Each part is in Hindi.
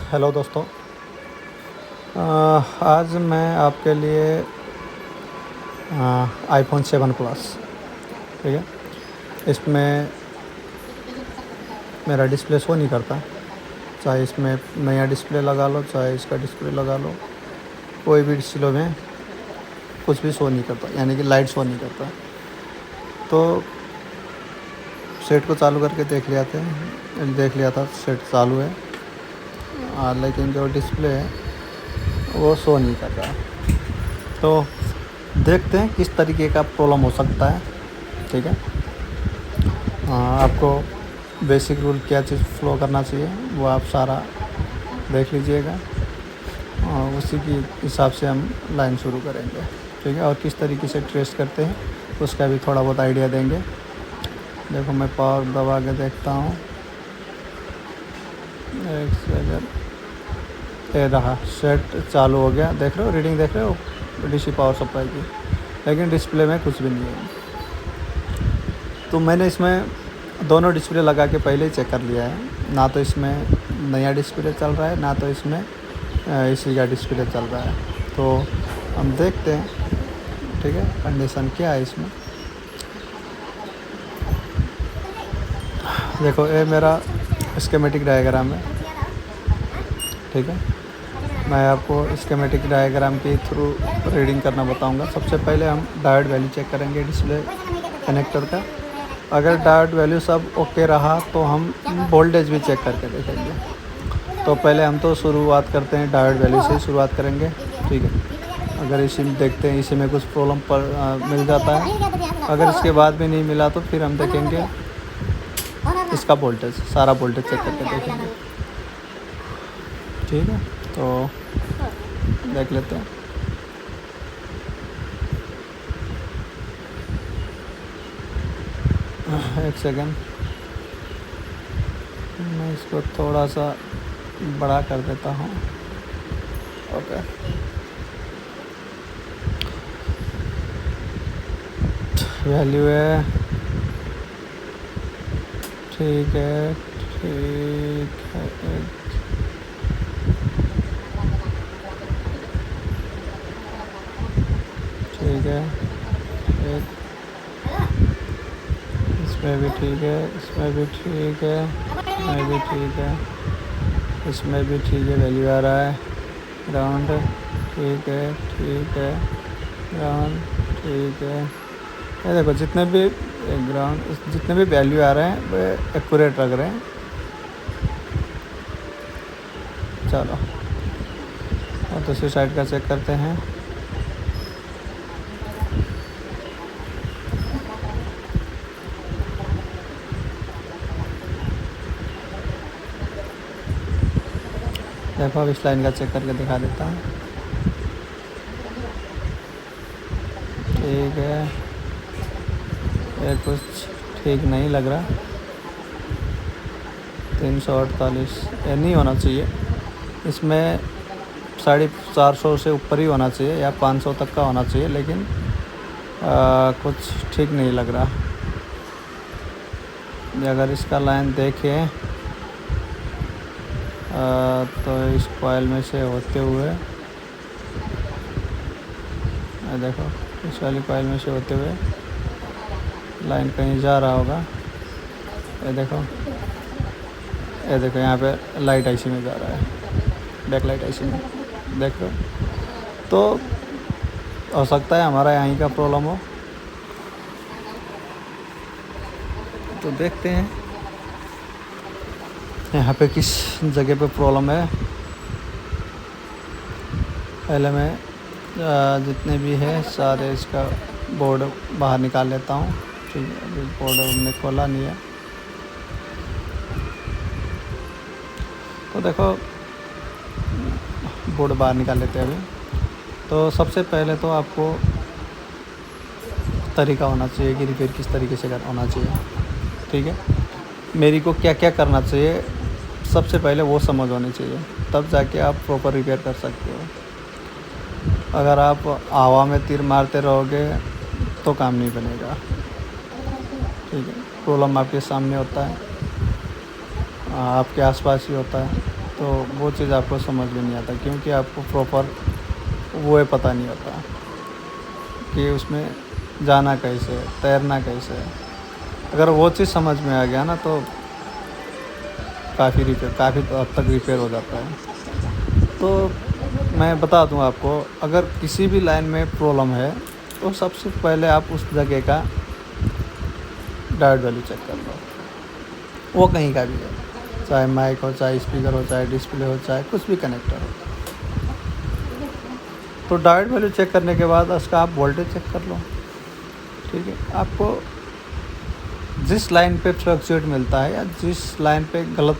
हेलो दोस्तों। आज मैं आपके लिए आईफोन 7 प्लस, ठीक है, इसमें मेरा डिस्प्ले शो नहीं करता। चाहे इसमें नया डिस्प्ले लगा लो, चाहे इसका डिस्प्ले लगा लो, कोई भी डिस्प्ले में कुछ भी शो नहीं करता, यानी कि लाइट शो नहीं करता। तो सेट को चालू करके देख लिया था सेट चालू है, लेकिन जो डिस्प्ले है वो शो नहीं कर रहा। तो देखते हैं किस तरीके का प्रॉब्लम हो सकता है, ठीक है। आपको बेसिक रूल क्या चीज़ फ्लो करना चाहिए वो आप सारा देख लीजिएगा, और उसी की हिसाब से हम लाइन शुरू करेंगे, ठीक है। और किस तरीके से ट्रेस करते हैं उसका भी थोड़ा बहुत आइडिया देंगे। देखो मैं पावर दबा के देखता हूँ, एक सेकंड, ये रहा सेट चालू हो गया। देख रहे हो, रीडिंग देख रहे हो डीसी पावर सप्लाई की, लेकिन डिस्प्ले में कुछ भी नहीं है। तो मैंने इसमें दोनों डिस्प्ले लगा के पहले ही चेक कर लिया है, ना तो इसमें नया डिस्प्ले चल रहा है, ना तो इसमें इसी का डिस्प्ले चल रहा है। तो हम देखते हैं, ठीक है, कंडीशन क्या है इसमें। देखो ये मेरा स्कीमेटिक डायग्राम है, ठीक है। मैं आपको स्कीमेटिक डायग्राम के थ्रू रीडिंग करना बताऊंगा। सबसे पहले हम डायोड वैल्यू चेक करेंगे डिस्प्ले कनेक्टर का। अगर डायोड वैल्यू सब ओके रहा तो हम वोल्टेज भी चेक करके देखेंगे। तो पहले हम तो शुरुआत करते हैं, डायोड वैल्यू से शुरुआत करेंगे, ठीक है। अगर इसी में देखते हैं, इसी में कुछ प्रॉब्लम मिल जाता है, अगर इसके बाद भी नहीं मिला तो फिर हम देखेंगे इसका वोल्टेज, सारा वोल्टेज चेक करके देखेंगे, ठीक है। तो देख लेते हैं। एक सेकंड, मैं इसको थोड़ा सा बड़ा कर देता हूँ। ओके, वैल्यू है, ठीक है, ठीक है, ठीक है, एक इसमें भी ठीक है, इसमें भी ठीक है, इसमें भी ठीक है, इसमें भी ठीक है, वैल्यू आ रहा है। ग्राउंड ठीक है, ठीक है, ग्राउंड ठीक है। ये देखो जितने भी ग्राउंड, जितने भी वैल्यू आ रहे हैं वो एक्यूरेट लग रहे हैं। चलो और दूसरी साइड का चेक करते हैं। देखो अब इस लाइन का चेक करके दिखा देता हूँ, ठीक है। ये कुछ ठीक नहीं लग रहा, 348 ये नहीं होना चाहिए, इसमें 450 से ऊपर ही होना चाहिए या 500 तक का होना चाहिए, लेकिन कुछ ठीक नहीं लग रहा। अगर इसका लाइन देखें तो इस कॉइल में से होते हुए, देखो इस वाली कॉइल में से होते हुए लाइन कहीं जा रहा होगा। ये देखो यहाँ पे लाइट आईसी में जा रहा है, बैक लाइट आईसी में, देख लो। तो हो सकता है हमारा यहीं का प्रॉब्लम हो। तो देखते हैं यहाँ पे किस जगह पे प्रॉब्लम है। पहले मैं जितने भी है सारे इसका बोर्ड बाहर निकाल लेता हूँ, ठीक है। अभी बोर्ड हमने खोला नहीं है। तो देखो बोर्ड बाहर निकाल लेते हैं अभी। तो सबसे पहले तो आपको तरीका होना चाहिए कि रिपेयर किस तरीके से होना चाहिए, ठीक है। मेरी को क्या क्या करना चाहिए सबसे पहले वो समझ होनी चाहिए, तब जाके आप प्रॉपर रिपेयर कर सकते हो। अगर आप हवा में तीर मारते रहोगे तो काम नहीं बनेगा, ठीक है। प्रॉब्लम आपके सामने होता है, आपके आसपास ही होता है। तो वो चीज़ आपको समझ में नहीं आता, क्योंकि आपको प्रॉपर वो पता नहीं होता कि उसमें जाना कैसे है, तैरना कैसे है। अगर वो चीज़ समझ में आ गया ना तो काफ़ी हद तक रिपेयर हो जाता है। तो मैं बता दूं आपको, अगर किसी भी लाइन में प्रॉब्लम है तो सबसे पहले आप उस जगह का डायोड वैल्यू चेक कर लो, वो कहीं का भी है, चाहे माइक हो, चाहे स्पीकर हो, चाहे डिस्प्ले हो, चाहे कुछ भी कनेक्टर हो। तो डायोड वैल्यू चेक करने के बाद उसका आप वोल्टेज चेक कर लो। ठीक है, आपको जिस लाइन पे फ्लक्चुएट मिलता है या जिस लाइन पे गलत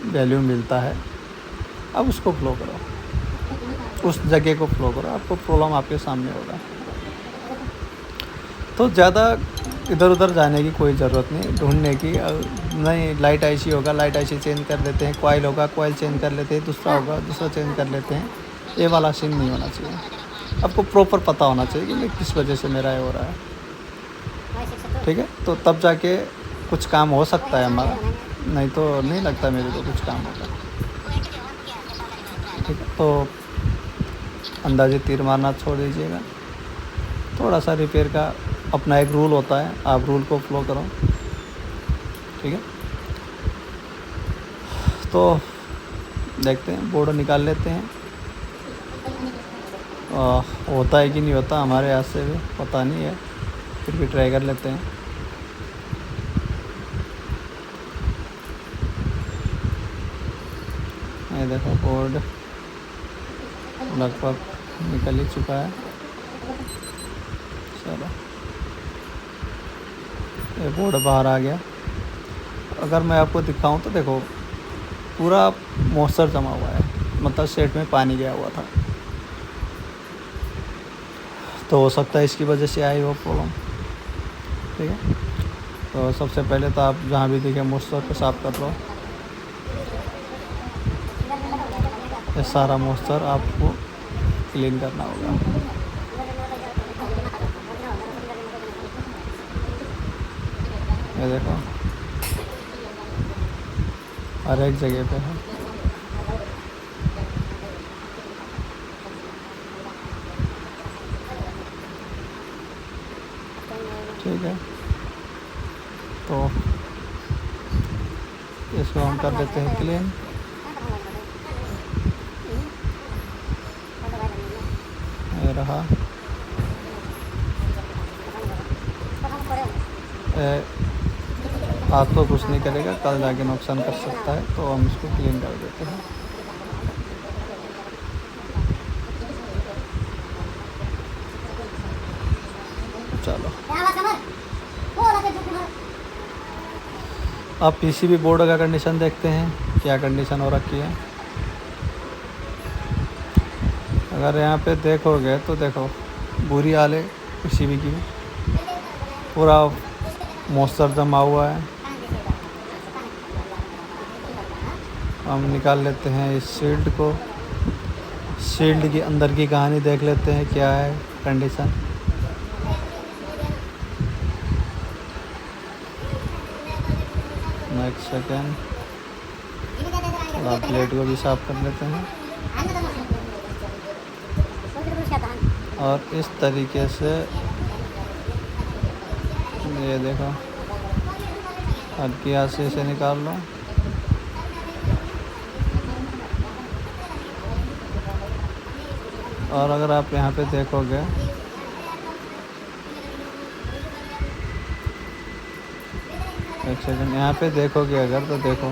वैल्यू मिलता है, अब उसको फ्लो करो, उस जगह को फ्लो करो, आपको प्रॉब्लम आपके सामने होगा। तो ज़्यादा इधर उधर जाने की कोई ज़रूरत नहीं, ढूंढने की नहीं। लाइट ऐसी होगा, लाइट ऐसी चेंज कर लेते हैं, कॉइल होगा, कॉइल चेंज कर लेते हैं, दूसरा होगा, दूसरा चेंज कर लेते हैं। ये वाला सीन नहीं होना चाहिए। आपको प्रॉपर पता होना चाहिए कि मैं किस वजह से मेरा ये हो रहा है। ठीक है, तो तब जाके कुछ काम हो सकता है हमारा, नहीं तो नहीं लगता मेरे को कुछ काम होगा। ठीक है, तो अंदाजे तीर मारना छोड़ दीजिएगा। थोड़ा सा रिपेयर का अपना एक रूल होता है, आप रूल को फॉलो करो। ठीक है, तो देखते हैं, बोर्ड निकाल लेते हैं। होता है कि नहीं होता हमारे हाथ से भी पता नहीं है, फिर भी ट्राई कर लेते हैं। ये देखो बोर्ड लगभग निकल ही चुका है। चलो, ये बोर्ड बाहर आ गया। अगर मैं आपको दिखाऊं तो देखो पूरा मॉइस्चर जमा हुआ है, मतलब सेट में पानी गया हुआ था। तो हो सकता है इसकी वजह से आई हो प्रॉब्लम। ठीक है, तो सबसे पहले तो आप जहाँ भी दिखे मॉइस्चर को साफ़ कर लो। ये सारा मॉइस्चर आपको क्लीन करना होगा। ये देखो हर एक जगह पे है। ठीक है, तो इसको हम कर देते हैं क्लीन। ये रहा, हाथ तो कुछ नहीं करेगा, कल जाके नुकसान कर सकता है, तो हम इसको क्लीन कर देते हैं। चलो, आप पीसीबी बोर्ड का कंडीशन देखते हैं, क्या कंडीशन हो रखी है। अगर यहाँ पे देखोगे तो देखो बुरी हाल है पीसीबी की, पूरा मॉइस्चर जमा हुआ है। हम निकाल लेते हैं इस शील्ड को, शील्ड की अंदर की कहानी देख लेते हैं क्या है कंडीशन। नेक्स्ट सेकेंड, थोड़ा प्लेट को भी साफ कर लेते हैं और इस तरीके से ये देखो हल्की हाथ से इसे निकाल लो। और अगर आप यहाँ पे देखोगे एक सेकंड, यहाँ पे देखोगे अगर तो देखो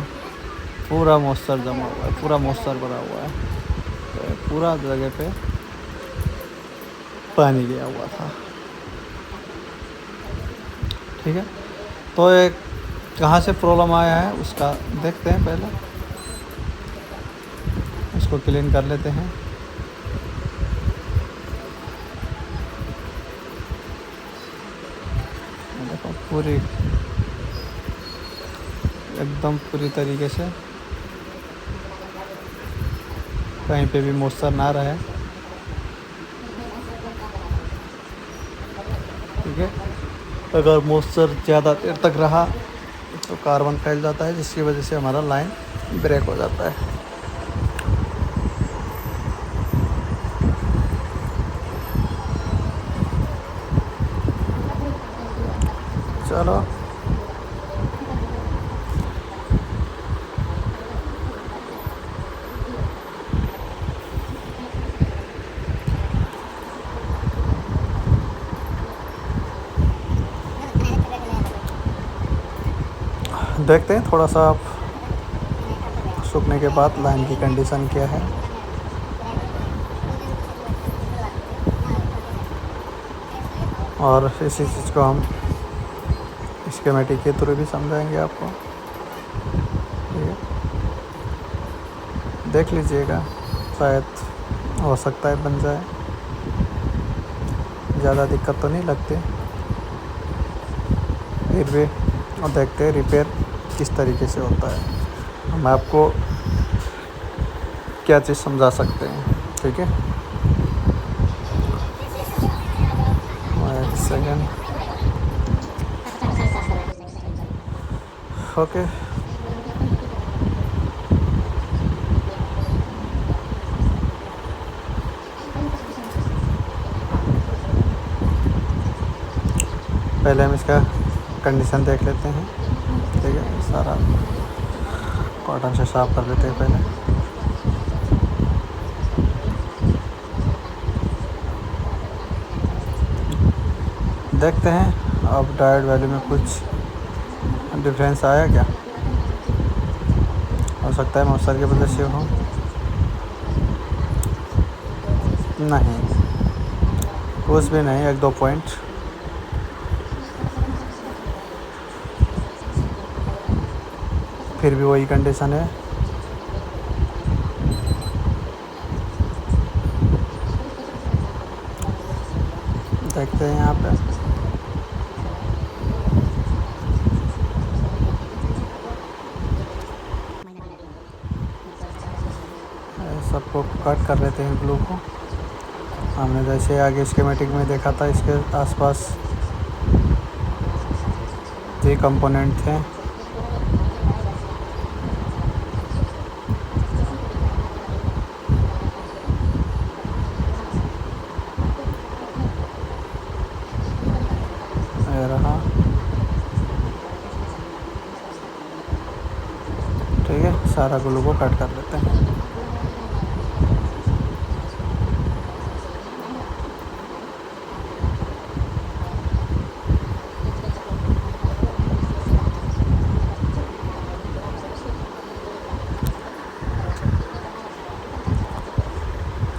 पूरा मॉइस्चर जमा हुआ है, पूरा मॉइस्चर भरा हुआ है, तो पूरा जगह पे पानी गया हुआ था। ठीक है, तो एक कहाँ से प्रॉब्लम आया है उसका देखते हैं, पहले उसको क्लीन कर लेते हैं। देखो पूरी एकदम पूरी तरीके से कहीं पे भी मॉइस्चर ना रहे। ठीक है, अगर मॉइस्चर ज़्यादा देर तक रहा तो कार्बन फैल जाता है, जिसकी वजह से हमारा लाइन ब्रेक हो जाता है। चलो देखते हैं थोड़ा सा आप सूखने के बाद लाइन की कंडीशन क्या है। और इसी चीज़ को हम स्कीमेटिक के थ्रू भी समझाएंगे आपको, ठीक है। देख लीजिएगा, शायद हो सकता है बन जाए, ज़्यादा दिक्कत तो नहीं लगती। फिर भी और देखते हैं रिपेयर किस तरीके से होता है, हम आपको क्या चीज़ समझा सकते हैं, ठीक है। एक सेकेंड, ओके। पहले हम इसका कंडीशन देख लेते हैं, ठीक है। सारा कॉटन से साफ कर लेते हैं पहले। देखते हैं अब डायोड वैल्यू में कुछ डिफरेंस आया क्या। हो सकता है मॉइस्चर की वजह से हो, नहीं कुछ भी नहीं, 1-2 पॉइंट। फिर भी वही कंडीशन है। देखते हैं यहाँ पे, सबको कट कर लेते हैं ग्लू को। हमने जैसे आगे स्कीमेटिक में देखा था, इसके आसपास ये कंपोनेंट थे। ये रहा, ठीक है। सारा ग्लू को कट कर लेते हैं।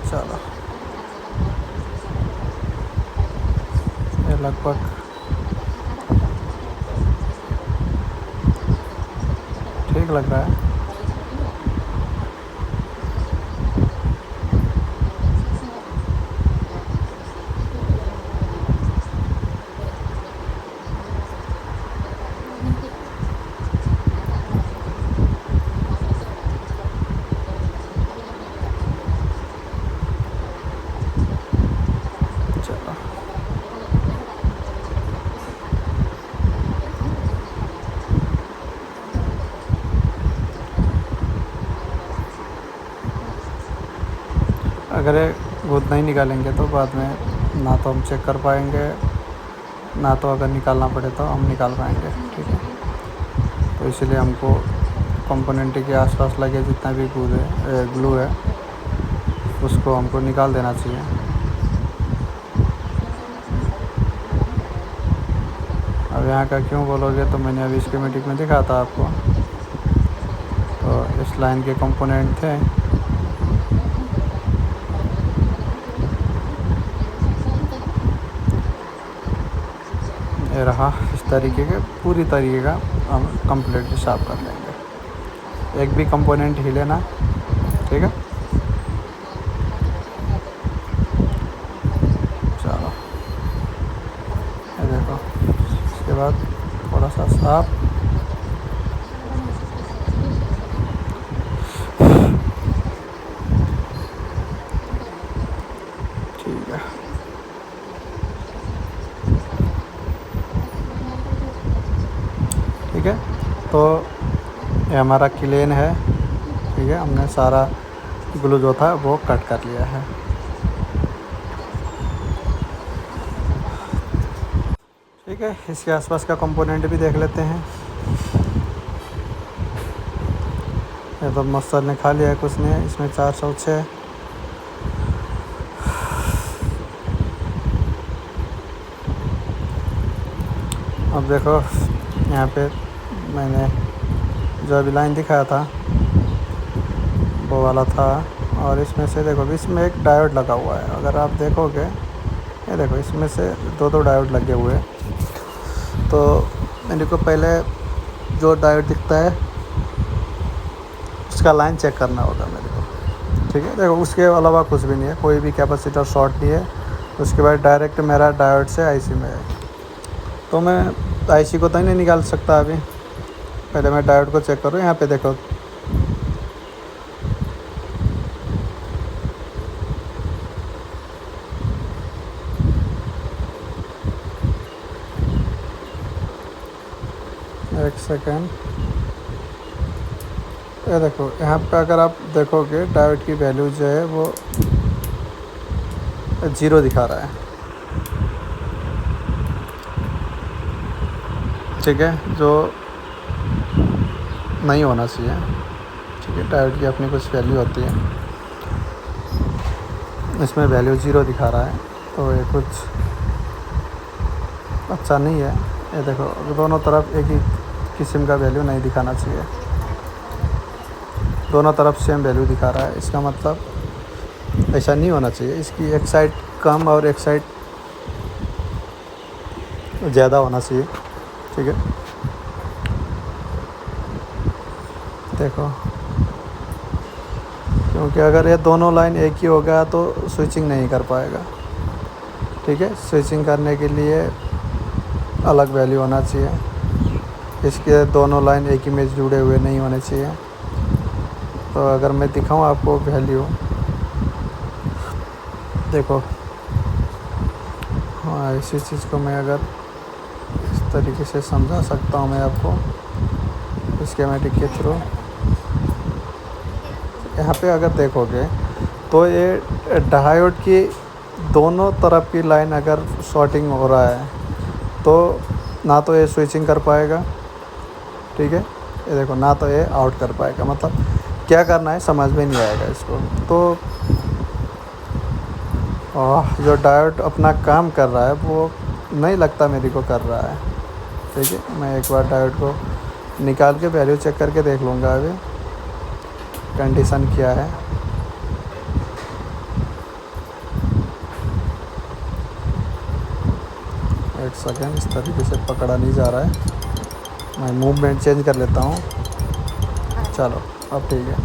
चलो, ये लगभग ठीक लग रहा है। चलो, अगर गोद नहीं निकालेंगे तो बाद में ना तो हम चेक कर पाएंगे, ना तो अगर निकालना पड़े तो हम निकाल पाएंगे, ठीक है। तो इसलिए हमको कंपोनेंट के आसपास लगे जितना भी ग्लू है उसको हमको निकाल देना चाहिए। अब यहाँ का क्यों बोलोगे, तो मैंने अभी स्कीमेटिक में दिखा था आपको। तो इस लाइन के कंपोनेंट थे, ये रहा। इस तरीके के पूरी तरीके का हम कंप्लीटली साफ कर लेंगे, एक भी कंपोनेंट हिले ना, ठीक है। चलो, ये देखो, इसके बाद थोड़ा सा साफ, ठीक है। ठीक है, तो ये हमारा क्लीन है, ठीक है। हमने सारा ग्लू जो था वो कट कर लिया है। ठीक है। ठीक है, इसके आसपास का कंपोनेंट भी देख लेते हैं। ये तो मस्तर ने खा लिया है, कुछ नहीं है इसमें। 406 अब देखो यहाँ पे मैंने जो अभी लाइन दिखाया था वो वाला था, और इसमें से देखो इसमें एक डायोड लगा हुआ है। अगर आप देखोगे, ये देखो इसमें से दो डायोड लगे हुए हैं। तो मेरे को पहले जो डायोड दिखता है उसका लाइन चेक करना होगा मेरे को, ठीक है। देखो उसके अलावा कुछ भी नहीं है, कोई भी कैपेसिटर शॉर्ट नहीं है। उसके बाद डायरेक्ट मेरा डायोड से आईसी में है। तो मैं आईसी को तो नहीं निकाल सकता अभी, पहले मैं डायोड को चेक करूँ। यहाँ पे देखो एक सेकेंड, ये देखो यहाँ पे अगर आप देखोगे डायोड की वैल्यू जो है वो 0 दिखा रहा है, ठीक है, जो नहीं होना चाहिए, ठीक है। डायोड की अपनी कुछ वैल्यू होती है, इसमें वैल्यू 0 दिखा रहा है, तो ये कुछ अच्छा नहीं है। ये देखो दोनों तरफ एक ही किस्म का वैल्यू नहीं दिखाना चाहिए, दोनों तरफ सेम वैल्यू दिखा रहा है। इसका मतलब ऐसा नहीं होना चाहिए, इसकी एक साइड कम और एक साइड ज़्यादा होना चाहिए, ठीक है। देखो क्योंकि अगर ये दोनों लाइन एक ही होगा तो स्विचिंग नहीं कर पाएगा, ठीक है। स्विचिंग करने के लिए अलग वैल्यू होना चाहिए, इसके दोनों लाइन एक ही में जुड़े हुए नहीं होने चाहिए। तो अगर मैं दिखाऊं आपको वैल्यू, देखो हाँ, इसी चीज़ को मैं अगर इस तरीके से समझा सकता हूँ मैं आपको स्कीमेटिक के थ्रू। यहाँ पे अगर देखोगे तो ये डायोड की दोनों तरफ की लाइन अगर शॉर्टिंग हो रहा है तो ना तो ये स्विचिंग कर पाएगा, ठीक है। ये देखो ना तो ये आउट कर पाएगा, मतलब क्या करना है समझ में नहीं आएगा इसको। तो जो डायोड अपना काम कर रहा है वो नहीं लगता मेरे को कर रहा है, ठीक है। मैं एक बार डायोड को निकाल के वैल्यू चेक करके देख लूँगा अभी कंडीशन क्या है। एक सेकेंड, इस तरीके से पकड़ा नहीं जा रहा है, मैं मूवमेंट चेंज कर लेता हूँ। चलो अब ठीक है,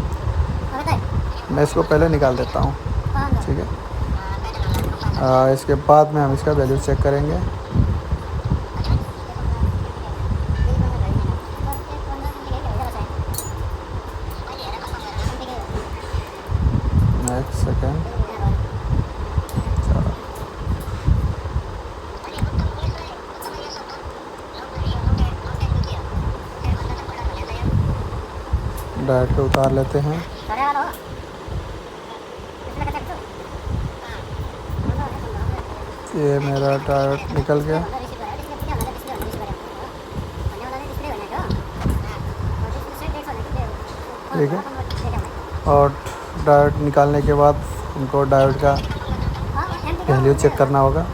मैं इसको पहले निकाल देता हूँ, ठीक है। इसके बाद में हम इसका वैल्यू चेक करेंगे। एक सेकेंड, चलो डायोड को उतार लेते हैं। ये मेरा डायोड निकल गया, ठीक है। और डायोड निकालने के बाद हमको डायोड का वैल्यू चेक करना होगा।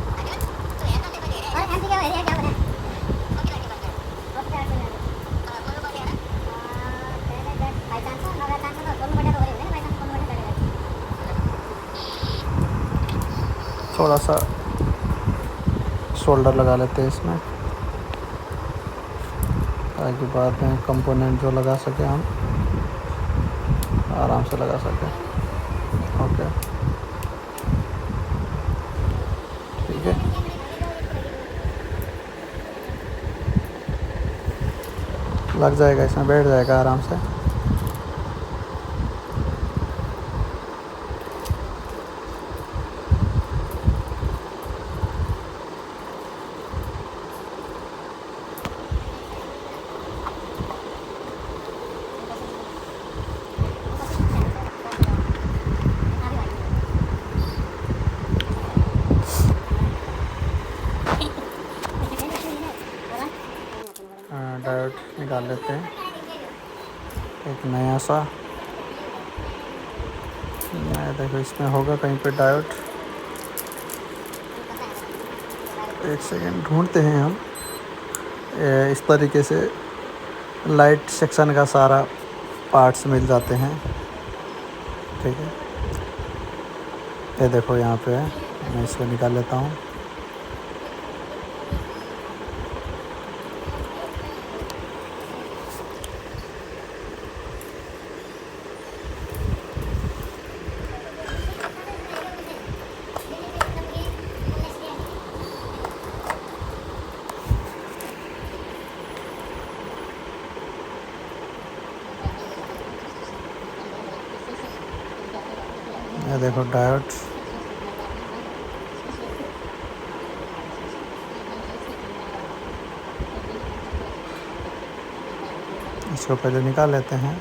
थोड़ा सा शोल्डर लगा लेते हैं इसमें, ताकि बाद में कंपोनेंट जो लगा सके हम आराम से लगा सकें। ओके, ठीक है। लग जाएगा, इसमें बैठ जाएगा आराम से। डायोड निकाल लेते हैं एक नया सा। देखो इसमें होगा कहीं पे डायोड, एक सेकेंड ढूंढते हैं हम। इस तरीके से लाइट सेक्शन का सारा पार्ट्स मिल जाते हैं, ठीक है। ये देखो यहाँ पे है, मैं इसको निकाल लेता हूँ। ये देखो डायोड, इसको पहले निकाल लेते हैं।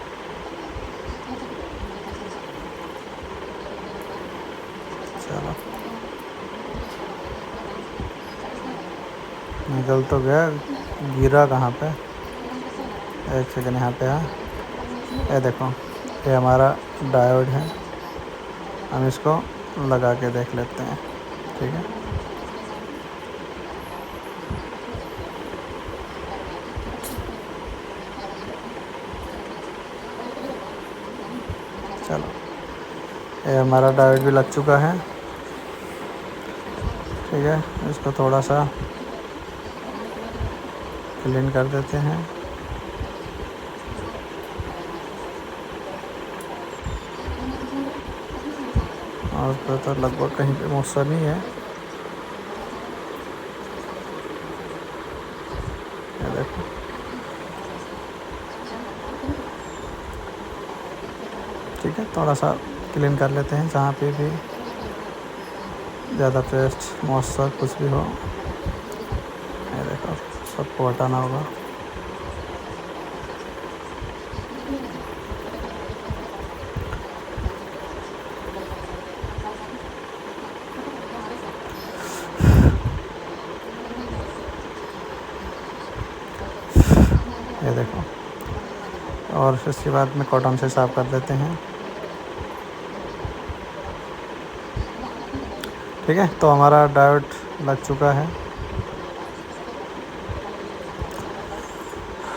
चलो निकल तो गया, गिरा कहाँ पे, एक सेकंड यहाँ पे है। ये देखो ये हमारा डायोड है, हम इसको लगा के देख लेते हैं, ठीक है। चलो ये हमारा डायोड भी लग चुका है, ठीक है। इसको थोड़ा सा क्लीन कर देते हैं। और तो लगभग कहीं पे मौसम नहीं है, ये देखो। ठीक है, थोड़ा सा क्लीन कर लेते हैं जहाँ पे भी ज़्यादा पेस्ट मॉइस्चर कुछ भी हो। ये देखो सबको हटाना होगा। ये देखो, और फिर इसके बाद में कॉटन से साफ़ कर देते हैं, ठीक है। तो हमारा डायोड लग चुका है।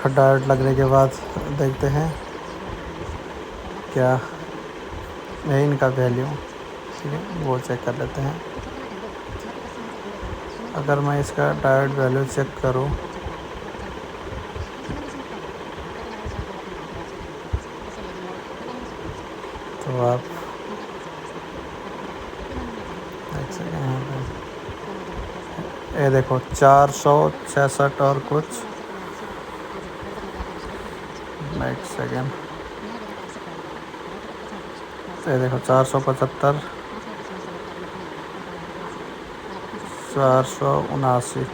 डायोड लगने के बाद देखते हैं क्या है इनका वैल्यू, ठीक है, वो चेक कर लेते हैं। अगर मैं इसका डायोड वैल्यू चेक करूं तो आप देख सकते हैं यहाँ पे, ये देखो 466 और कुछ, एक सेकेंड, ये देखो 475, 479,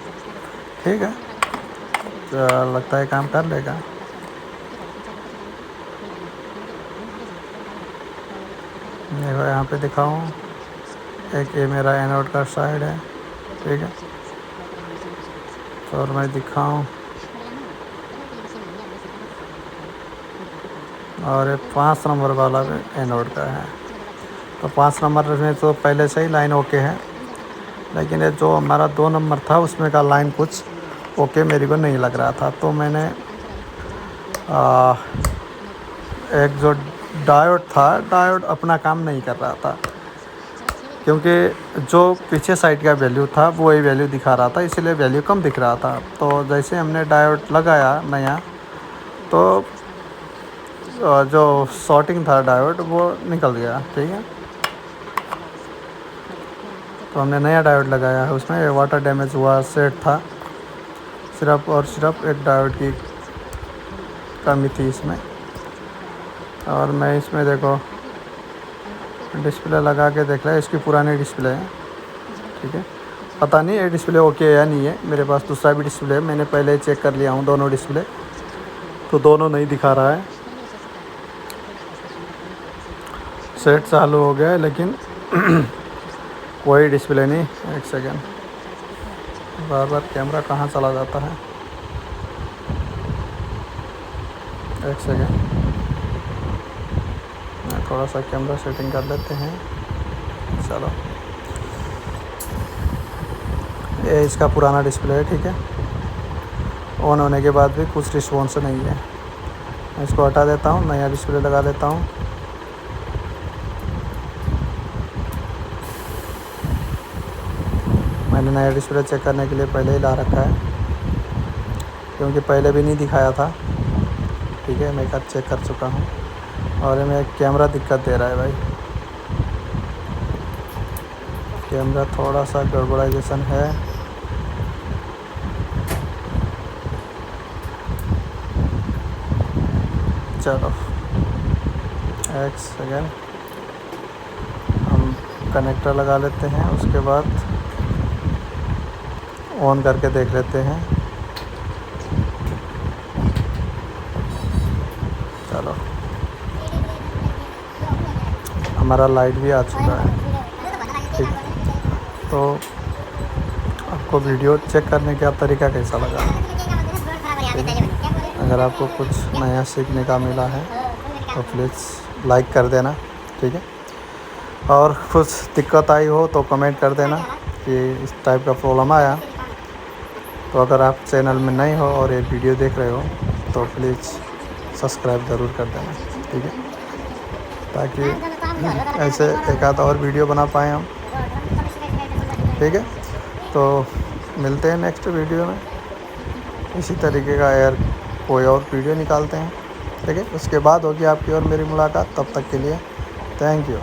ठीक है। तो लगता है काम कर लेगा। देखो यहाँ पे दिखाऊँ, एक ये मेरा एनोड का साइड है, ठीक है। तो और मैं दिखाऊँ, और ये 5 नंबर वाला भी एनोड का है। तो 5 नंबर में तो पहले से ही लाइन ओके है, लेकिन ये जो हमारा 2 नंबर था उसमें का लाइन कुछ ओके मेरे को नहीं लग रहा था। तो मैंने एक जो डायोड था, डायोड अपना काम नहीं कर रहा था, क्योंकि जो पीछे साइड का वैल्यू था वो ही वैल्यू दिखा रहा था, इसलिए वैल्यू कम दिख रहा था। तो जैसे हमने डायोड लगाया नया, तो जो शॉर्टिंग था डायोड वो निकल गया, ठीक है। तो हमने नया डायोड लगाया है, उसमें वाटर डैमेज हुआ सेट था, सिर्फ और सिर्फ एक डायोड की कमी थी इसमें। और मैं इसमें देखो डिस्प्ले लगा के देख रहा है, इसकी पुरानी डिस्प्ले है, ठीक है। पता नहीं ये डिस्प्ले ओके है या नहीं है, मेरे पास दूसरा भी डिस्प्ले है, मैंने पहले ही चेक कर लिया हूँ दोनों डिस्प्ले, तो दोनों नहीं दिखा रहा है। सेट चालू हो गया है लेकिन कोई डिस्प्ले नहीं। एक सेकेंड, बार बार कैमरा कहाँ चला जाता है। एक सेकेंड, थोड़ा सा कैमरा सेटिंग कर लेते हैं। चलो, ये इसका पुराना डिस्प्ले है, ठीक है। ऑन होने के बाद भी कुछ रिस्पॉन्स नहीं है। मैं इसको हटा देता हूँ, नया डिस्प्ले लगा लेता हूँ। मैंने नया डिस्प्ले चेक करने के लिए पहले ही ला रखा है, क्योंकि पहले भी नहीं दिखाया था, ठीक है। मैं एक बार चेक कर चुका हूँ और में कैमरा दिक्कत दे रहा है भाई। कैमरा थोड़ा सा गड़बड़ाइजेशन है। चलो एक सेकेंड, हम कनेक्टर लगा लेते हैं, उसके बाद ऑन करके देख लेते हैं। चलो, हमारा लाइट भी आ चुका है, ठीक है। तो आपको वीडियो चेक करने का तरीका कैसा लगा? अगर आपको कुछ नया सीखने का मिला है तो प्लीज़ लाइक कर देना, ठीक है। और कुछ दिक्कत आई हो तो कमेंट कर देना कि इस टाइप का प्रॉब्लम आया। तो अगर आप चैनल में नए हो और ये वीडियो देख रहे हो तो प्लीज़ सब्सक्राइब ज़रूर कर देना, ठीक है, ताकि ऐसे एक आध और वीडियो बना पाएँ हम, ठीक है। तो मिलते हैं नेक्स्ट वीडियो में, इसी तरीके का यार कोई और वीडियो निकालते हैं, ठीक है। उसके बाद होगी आपकी और मेरी मुलाकात। तब तक के लिए थैंक यू।